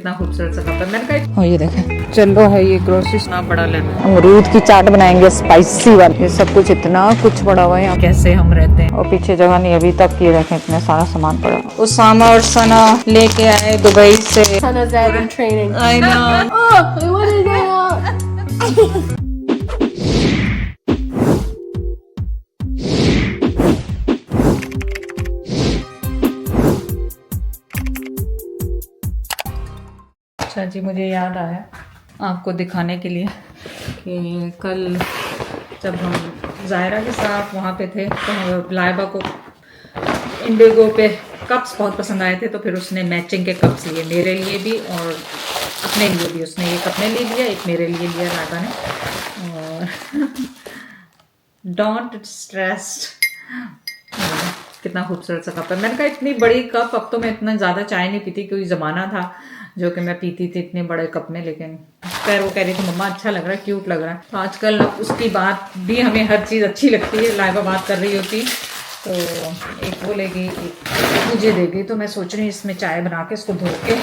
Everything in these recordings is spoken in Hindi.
इतना खूबसूरत सा कप है। मैंने कहा और ये देखें चलो है ये ग्रोसरी। इतना बड़ा लेना, अमरूद की चाट बनाएंगे स्पाइसी वाली। ये सब कुछ इतना कुछ पड़ा हुआ है यहाँ। कैसे हम रहते हैं। और पीछे जगह नहीं अभी तक, ये देखें इतना सारा सामान पड़ा। उसामा और सना लेके आए दुबई से। Sana's out in training. I know. Oh, what is that? अच्छा जी, मुझे याद आया आपको दिखाने के लिए कि कल जब हम जायरा के साथ वहाँ पे थे तो लाइबा को इंडिगो पे कप्स बहुत पसंद आए थे, तो फिर उसने मैचिंग के कप्स लिए, मेरे लिए भी और अपने लिए भी। उसने एक अपने लिए लिया, एक मेरे लिए लिया लाइबा ने। और डोंट स्ट्रेस्ड, कितना खूबसूरत सा कप है। मैंने कहा इतनी बड़ी कप, अब तो मैं इतना ज़्यादा चाय नहीं पीती, क्योंकि ज़माना था जो कि मैं पीती थी इतने बड़े कप में। लेकिन खैर वो कह रही थी मम्मा अच्छा लग रहा है, क्यूट लग रहा है। तो आजकल उसकी बात भी हमें हर चीज़ अच्छी लगती है। लाइबा बात कर रही होती तो एक वो लेगी, एक मुझे देगी, तो मैं सोच रही हूँ इसमें चाय बना के इसको धो के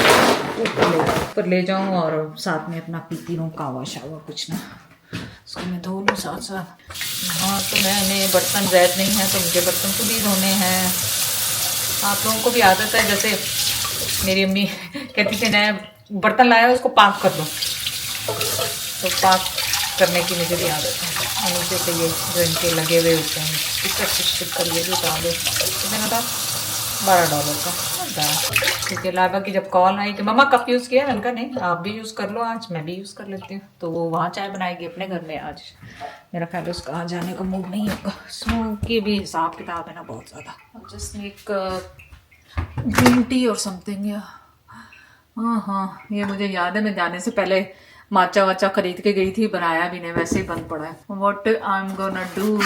ऊपर ले जाऊँ और साथ में अपना पीती रहूँ कावा शावा कुछ ना, उसको मैं धो लूँ साथ साथ। हाँ, तो मैंने बर्तन ज़ैद नहीं है तो मुझे बर्तन को भी धोने हैं। आप लोगों को भी आदत है, जैसे मेरी अम्मी कहती थी नया बर्तन लाया उसको पाक कर दो, तो पाक करने की मुझे भी आदत है। नीचे से ये जो इनके लगे हुए होते हैं इसका कर ये भी उतार दो। मैंने कहा $12 का, क्योंकि लाइबा की जब कॉल आई कि मम्मा कप यूज़ किया, मैंने कहा नहीं आप भी यूज़ कर लो, आज मैं भी यूज़ कर लेती हूँ। तो वो वहाँ चाय बनाएगी अपने घर में। आज मेरा ख्याल है उसका आज जाने का मूड नहीं होगा। स्नो की भी हिसाब किताब है ना बहुत ज़्यादा। जस्ट मेक ग्रीन टी और समथिंग। या हाँ, ये मुझे याद है मैं जाने से पहले माचा वाचा खरीद के गई थी, बनाया भी नहीं, वैसे ही बंद पड़ा है। What I am gonna do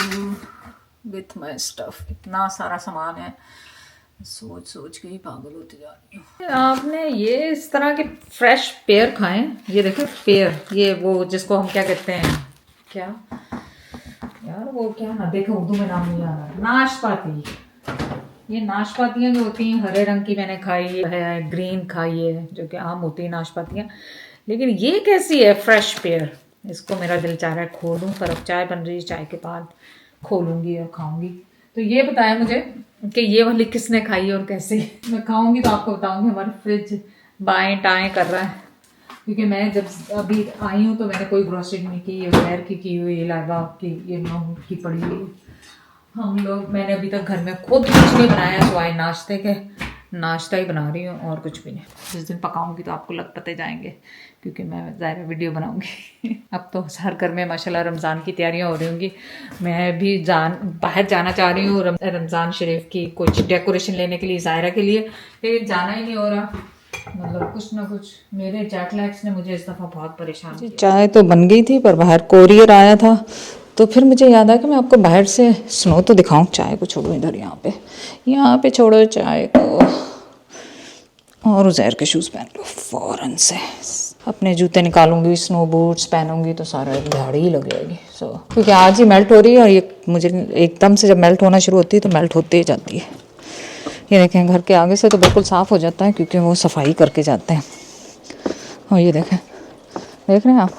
with my stuff, इतना सारा सामान है, सोच के ही पागल होती जा रही हूँ। आपने ये इस तरह के फ्रेश पेयर खाएं, ये देखो पेयर, ये वो जिसको हम क्या कहते हैं, क्या यार वो क्या ना, देखो उर्दू में नाम नहीं आ रहा, नाशपाती। ये नाशपातियाँ जो होती हैं हरे रंग की मैंने खाई है, ग्रीन खाई है, जो कि आम होती है नाशपातियाँ। लेकिन ये कैसी है फ्रेश पेयर, इसको मेरा दिल चाह रहा है खोलूँ, पर अब चाय बन रही है, चाय के बाद खोलूँगी और खाऊंगी। तो ये बताया मुझे कि ये वाली किसने खाई है और कैसे। मैं खाऊंगी तो आपको बताऊंगी। हमारी फ्रिज बाएं टाएं कर रहा है, क्योंकि मैं जब अभी आई हूँ तो मैंने कोई ग्रोसरी नहीं की, ये गैर की हुई, लाइबा की ये महू की पड़ी हुई। हम लोग, मैंने अभी तक घर में खुद कुछ नहीं बनाया, सिवाय नाश्ता ही बना रही हूँ और कुछ भी नहीं। जिस दिन पकाऊंगी तो आपको पते जाएंगे, क्योंकि मैं ज़ाहिर वीडियो बनाऊंगी। अब तो हर घर में माशाल्लाह रमज़ान की तैयारियां हो रही होंगी। मैं भी बाहर जाना चाह रही हूँ रमज़ान शरीफ की कुछ डेकोरेशन लेने के लिए, ज़ाहिरा के लिए, लेकिन जाना ही नहीं हो रहा। मतलब कुछ ना कुछ मेरे जेट लैग्स ने मुझे इस दफ़ा बहुत परेशान किया। चाय तो बन गई थी पर बाहर कोरियर आया था, तो फिर मुझे याद आया कि मैं आपको बाहर से स्नो तो दिखाऊं। चाय को छोड़ो इधर, यहाँ पे छोड़ो चाय को, और उज़ैर के शूज़ पहन लो फ़ौरन से। अपने जूते निकालूंगी, स्नो बूट्स पहनूंगी तो सारा झाड़ी ही लग जाएगी। क्योंकि आज ही मेल्ट हो रही है, और ये मुझे एकदम से जब मेल्ट होना शुरू होती है तो मेल्ट होते ही जाती है। ये देखें घर के आगे से तो बिल्कुल साफ़ हो जाता है, क्योंकि वो सफाई करके जाते हैं। और ये देखें, देख रहे हैं आप,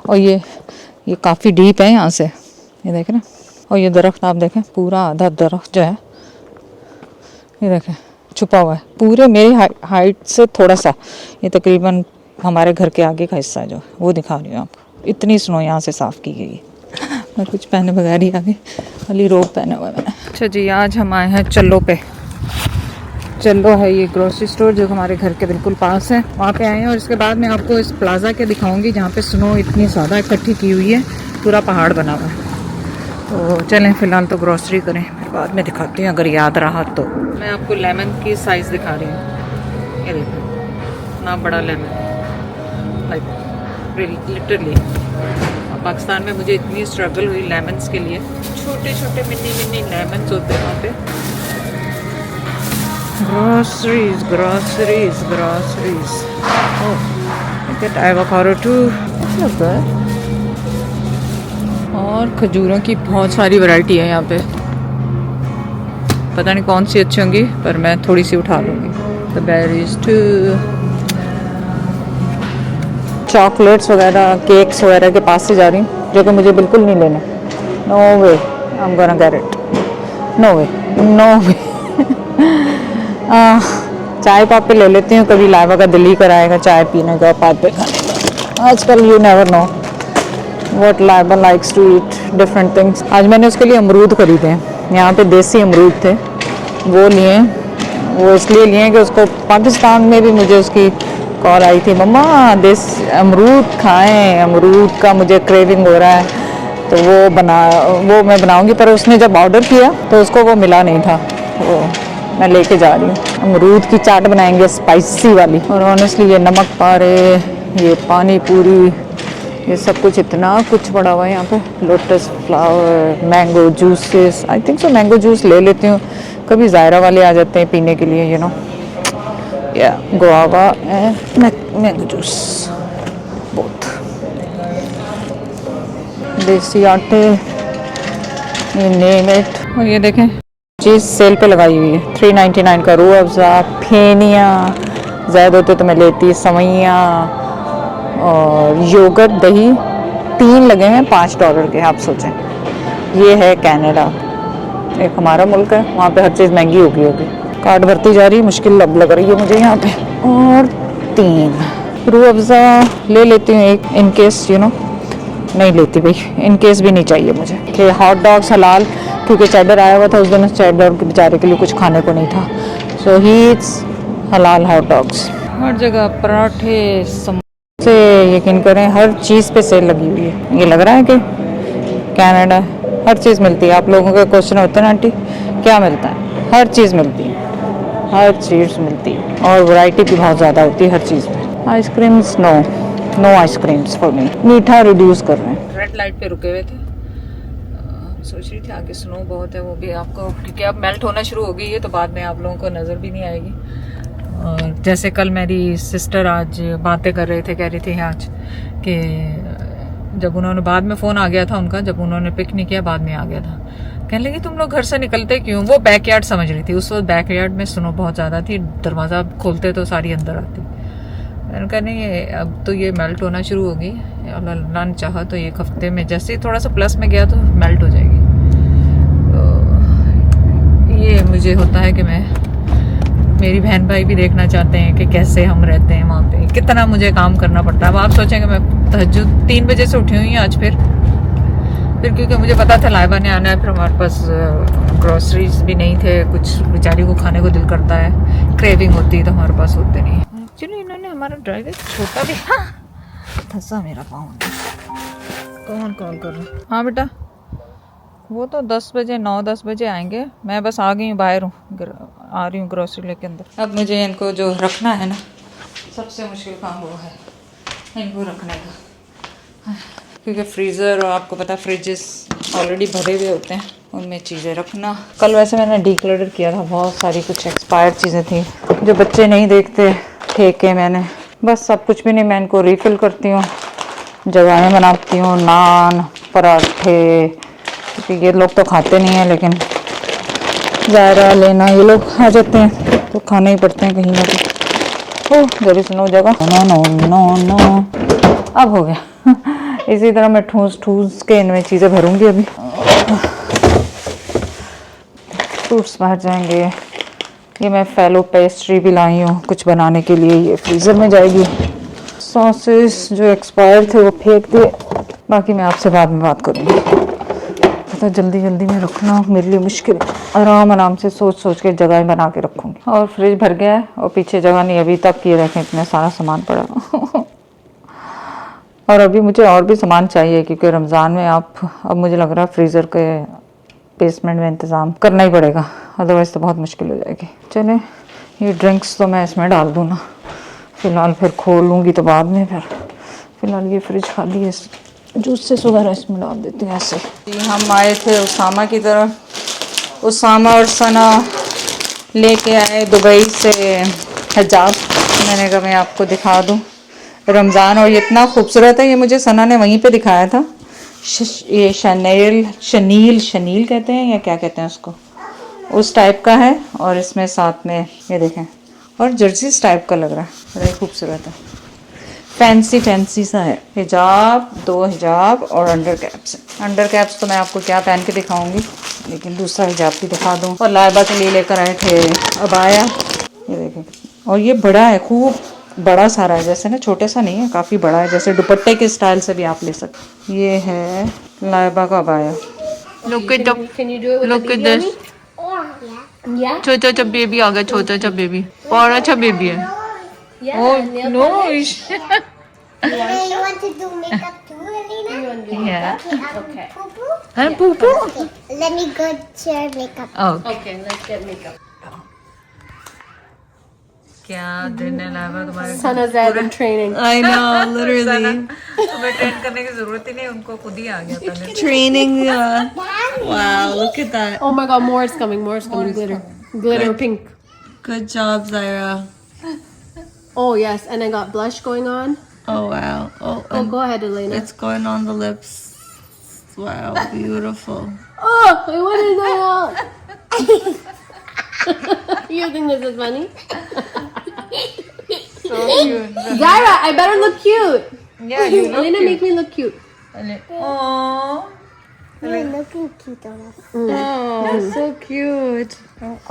और ये काफ़ी डीप है यहाँ से, ये देख रहे हैं। और ये दरख्त आप देखें, पूरा आधा दरख्त जो है ये देखें छुपा हुआ है पूरे मेरी हाइट से थोड़ा सा। ये तकरीबन हमारे घर के आगे का हिस्सा है जो, वो दिखा रही हूँ आपको। इतनी स्नो यहाँ से साफ़ की गई है। और कुछ पहने बगैर ही आगे खाली रोब पहने हुआ है मैंने। अच्छा जी, आज हम आए हैं चल्लो पे। चल्लो है ये ग्रोसरी स्टोर जो हमारे घर के बिल्कुल पास है, वहाँ पे आए हैं। और इसके बाद मैं आपको इस प्लाजा के दिखाऊंगी जहाँ पे स्नो इतनी ज़्यादा इकट्ठी की हुई है, पूरा पहाड़ बना हुआ है। तो चलें फ़िलहाल तो ग्रोसरी करें, फिर बाद में दिखाती हूँ अगर याद रहा तो। मैं आपको लेमन की साइज़ दिखा रही हूँ, ये देखो ना, बड़ा लेमन, लाइक लिटरली। पाकिस्तान में मुझे इतनी स्ट्रगल हुई लेमन्स के लिए, छोटे छोटे मिनी लेमन्स होते हैं वहाँ पे। Groceries. Oh, look at avocado too. Look good. और खजूरों की बहुत सारी वैरायटी है यहाँ पे। पता नहीं कौन सी अच्छी होंगी, पर मैं थोड़ी सी उठा लूँगी। The berries too. चॉकलेट्स वगैरह केक्स वगैरह के पास से जा रही हूँ जो कि मुझे बिल्कुल नहीं लेना। No way I am gonna get it, no way, no way. चाय पापे ले लेती हूँ, कभी लाइबा का दिल ही कराएगा चाय पीने का, पापे खाने का। आजकल you never know what Laiba likes to eat different things. आज मैंने उसके लिए अमरूद खरीदे हैं, यहाँ पे देसी अमरूद थे, वो लिए। वो इसलिए लिए कि उसको पाकिस्तान में भी मुझे उसकी कॉल आई थी, मम्मा देस अमरूद खाएं, अमरूद का मुझे क्रेविंग हो रहा है, तो वो मैं बनाऊंगी। पर उसने जब ऑर्डर किया तो उसको वो मिला नहीं था, वो मैं लेके जा रही हूँ। अमरूद की चाट बनाएंगे स्पाइसी वाली। और ऑनेस्टली ये नमक पारे, ये पानी पूरी, ये सब कुछ इतना कुछ पड़ा हुआ है यहाँ पे। Lotus flower, mango juices, I think so mango juice ले लेती हूँ, कभी ज़ायरा वाले आ जाते हैं पीने के लिए, यू नो। या guava and mango juice both. देसी आटे, ये नेम इट। और ये देखें चीज़ सेल पे लगाई हुई है, 399 का। रूह अफ़ज़ा, फेनियाँ, ज़्यादा होते तो मैं लेती, सवैयाँ और योगर्ट, दही, 3 लगे हैं $5 के। आप सोचें, ये है कनाडा, एक हमारा मुल्क है, वहाँ पे हर चीज़ महंगी होगी। कार्ड भरती जा रही, मुश्किल अब लग रही है मुझे यहाँ पे। और 3 रूह अफ़ज़ा ले लेती हूँ, एक इन केस, यू नो। नहीं लेती भाई, इन केस भी नहीं चाहिए मुझे। कि हॉट डॉग्स हलाल, क्योंकि चैडर आया हुआ था उस दिन, उस चैडर के बेचारे के लिए कुछ खाने को नहीं था, सो ही इट्स हलाल हॉट डॉग्स। हर जगह पराठे, से यकीन करें हर चीज़ पे सेल लगी हुई है। ये लग रहा है कि कनाडा हर चीज़ मिलती है। आप लोगों के क्वेश्चन होते हैं ना आंटी क्या मिलता है? हर चीज़ मिलती है, हर चीज़ मिलती है, और वैरायटी भी बहुत ज़्यादा होती है हर चीज़ में। Ice creams no ice creams for me, मीठा रिड्यूस कर रहे हैं। रेड लाइट पे रुके हुए थे, सोच रही थी आगे स्नो बहुत है, वो भी आपको, क्योंकि अब मेल्ट होना शुरू हो गई है तो बाद में आप लोगों को नज़र भी नहीं आएगी। और जैसे कल मेरी सिस्टर आज बातें कर रहे थे, कह रही थी आज कि जब उन्होंने, बाद में फ़ोन आ गया था उनका, जब उन्होंने पिक नहीं किया बाद में आ गया था, कहने लगी तुम लोग घर से निकलते क्यों? वो बैकयार्ड समझ रही थी, उस वक्त बैकयार्ड में स्नो बहुत ज़्यादा थी, दरवाज़ा खोलते तो सारी अंदर आती। मैंने कहा नहीं, अब तो ये मेल्ट होना शुरू होगी, अल्लाह ने चाहा तो 1 हफ्ते में जैसे ही थोड़ा सा प्लस में गया तो मेल्ट हो जाएगी। तो ये मुझे होता है कि मेरी बहन भाई भी देखना चाहते हैं कि कैसे हम रहते हैं वहाँ पे, कितना मुझे काम करना पड़ता है। अब आप सोचेंगे मैं तहज्जुद 3 बजे से उठी हुई हूँ आज, फिर क्योंकि मुझे पता था लाइबा ने आना है, फिर हमारे पास ग्रोसरीज भी नहीं थे, कुछ बेचारी को खाने को दिल करता है, क्रेविंग होती है तो हमारे पास होते नहीं। एक्चुअली इन्होंने हमारा ड्राइवर छोटा भी, हाँ फंसा मेरा पाँव। कौन कॉल कर रहा है? हाँ बेटा, वो तो 10 बजे 9-10 बजे आएंगे, मैं बस आ गई हूँ, बाहर हूँ, आ रही हूँ ग्रोसरी लेके अंदर। अब मुझे इनको जो रखना है ना, सबसे मुश्किल काम वो है इनको रखने का, क्योंकि फ्रीज़र और आपको पता फ्रिजेस ऑलरेडी भरे हुए होते हैं, उनमें चीज़ें रखना। कल वैसे मैंने डीक्लटर किया था, बहुत सारी कुछ एक्सपायर्ड चीज़ें थी जो बच्चे नहीं देखते, फेंके मैंने, बस सब कुछ भी नहीं, मैं इनको रीफ़िल करती हूँ, जगहें बनाती हूँ, नान पराठे, क्योंकि ये लोग तो खाते नहीं हैं, लेकिन ज़ायरा लेना ये लोग आ जाते हैं तो खाने ही पड़ते हैं कहीं ना कहीं। ओह देयर इज़ नो जगह, नो अब हो गया। इसी तरह मैं ठूस के इनमें चीज़ें भरूंगी। अभी फ्रूट्स बाहर जाएंगे। ये मैं फैलो पेस्ट्री भी लाई हूँ कुछ बनाने के लिए, ये फ्रीज़र में जाएगी। सॉसेस जो एक्सपायर थे वो फेंक दिए, बाकी मैं आपसे बाद में बात करूँगी। पता जल्दी में रखना मेरे लिए मुश्किल, आराम से सोच के जगह बना के रखूँगी। और फ्रिज भर गया है और पीछे जगह नहीं, अभी तक ये रखें इतना सारा सामान पड़ा। और अभी मुझे और भी सामान चाहिए, क्योंकि रमज़ान में अब मुझे लग रहा है फ्रीज़र के बेसमेंट में इंतज़ाम करना ही पड़ेगा, अदरवाइज़ तो बहुत मुश्किल हो जाएगी। चले ये ड्रिंक्स तो मैं इसमें डाल दूँ ना, फ़िलहाल फिर खोलूँगी तो बाद में, फ़िलहाल ये फ्रिज खाली है, जूसेस वगैरह इसमें डाल देते हैं ऐसे। हम आए थे उसामा की तरफ, उसामा और सना लेके आए दुबई से हिजाब, मैंने कहा मैं आपको दिखा दूँ रमज़ान, और ये इतना खूबसूरत है, ये मुझे सना ने वहीं पे दिखाया था। ये शनील कहते हैं या क्या कहते हैं उसको, उस टाइप का है, और इसमें साथ में ये देखें, और जर्सीस टाइप का लग रहा है, बड़ा खूबसूरत है। फैंसी फैंसी सा है। हिजाब, 2 हिजाब और अंडर कैप्स। अंडर कैप्स तो मैं आपको क्या पहन के दिखाऊंगी, लेकिन दूसरा हिजाब भी दिखा दूँ। और लाइबा के लिए लेकर आए थे अबाया, ये देखें। और ये बड़ा है, खूब बड़ा सारा है, जैसे ना छोटे सा नहीं है, काफ़ी बड़ा है, जैसे दुपट्टे के स्टाइल से भी आप ले सकते। ये है लाइबा का abaya. Look at the Can you do it with look the at baby this. on me? Yeah. छोटा सा बेबी आ गया, छोटा सा बेबी, और अच्छा बेबी है। Yeah. Oh nail no! polish. Hey, you want to do makeup too, Elena? You want to do Yeah. Okay. Poo-poo? है पूपू? Let me go share makeup. Oh, Okay, let's get makeup. क्या दिन है लाइबा तुम्हारे? Sana Zed in training. I know, literally. तुम्हें ट्रेन करने की जरूरत ही नहीं, उनको खुद ही आ गया था। Training. Wow, look at that. Oh my God, more is coming. More is coming. Glitter. Glitter pink. Good job, Zaira. Oh yes, and I got blush going on. Oh, wow. Oh, Oh, and go ahead, Elena. it's going on the lips. Wow, beautiful. Oh, I wanted that out. You think this is funny? So cute. Zaira, I better look cute. Yeah, you look Elena, cute. make me look cute. Oh, You're looking cute on us. Oh, so cute.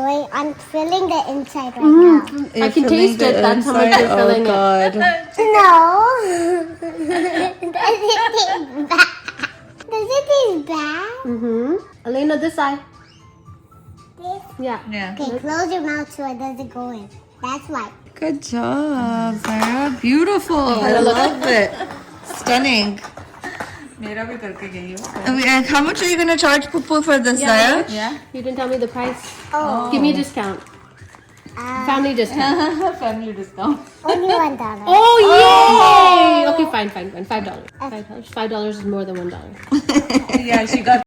Wait, I'm filling the inside right now. I can taste it. That's how much you're Oh, filling it. God. No. Does it taste bad? Does it taste bad? Elena, this eye. This? Yeah. yeah. Okay, close your mouth so it doesn't go in. That's why. Good job, Zaira. Beautiful. I love it. Stunning. मेरा भी करके गई हो। And how much are you going to charge Pupu for this, Zaira? Yeah. You didn't tell me the price. Oh. Give me a discount. Family discount. Family discount. Only $1. Oh yay! Okay, fine. $5. $5 is more than $1. Yeah, she got